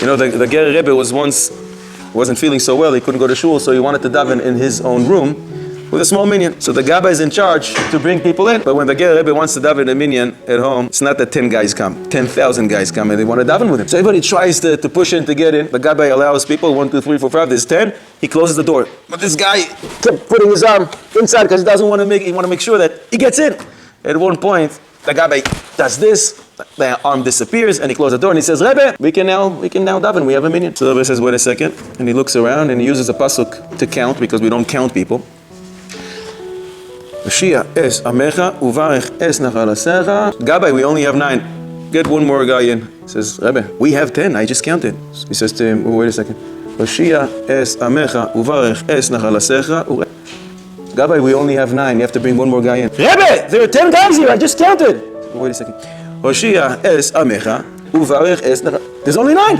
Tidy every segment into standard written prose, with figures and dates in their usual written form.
You know, the Ger Rebbe wasn't feeling so well. He couldn't go to shul, so he wanted to daven in his own room with a small minyan. So the Gabbai is in charge to bring people in. But when the Ger Rebbe wants to daven a minyan at home, it's not that 10 guys come. 10,000 guys come and they want to daven with him. So everybody tries to push in to get in. The Gabbai allows people, 1, 2, 3, 4, 5, there's 10. He closes the door. But this guy kept putting his arm inside because he doesn't want to make sure that he gets in. At one point, the Gabbai does this, the arm disappears, and he closes the door and he says, Rebbe, we can now daven, we have a minyan. So the Rebbe says, wait a second, and he looks around and he uses a pasuk to count because we don't count people. Gabbai, we only have 9. Get one more guy in. He says, Rebbe, we have 10, I just counted. He says to him, wait a second. Gabbai, we only have 9. You have to bring one more guy in. Rebbe, there are 10 guys here. I just counted. Wait a second. There's only 9.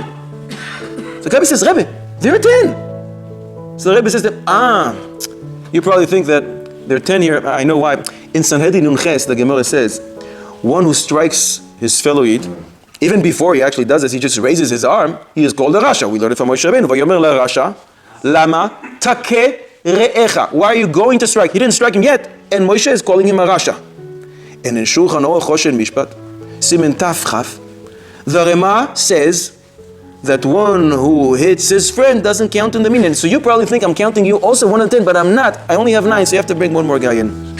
So Gabbai says, Rebbe, there are 10. So the Rebbe says, you probably think that there are 10 here. I know why. In Sanhedrin Nun Ches, the Gemara says, one who strikes his fellow Yid, even before he actually does this, he just raises his arm, he is called a Rasha. We learned it from Moshe Rabbeinu. Vayomer LaRasha, Lama Takeh Re'echa. Why are you going to strike? He didn't strike him yet. And Moshe is calling him a Rasha. And in Shulchan Aruch Choshen Mishpat, Simen Taf Chaf, the Rema says that one who hits his friend doesn't count in the minyan. So you probably think I'm counting you also 1 and 10, but I'm not. I only have 9, so you have to bring one more guy in.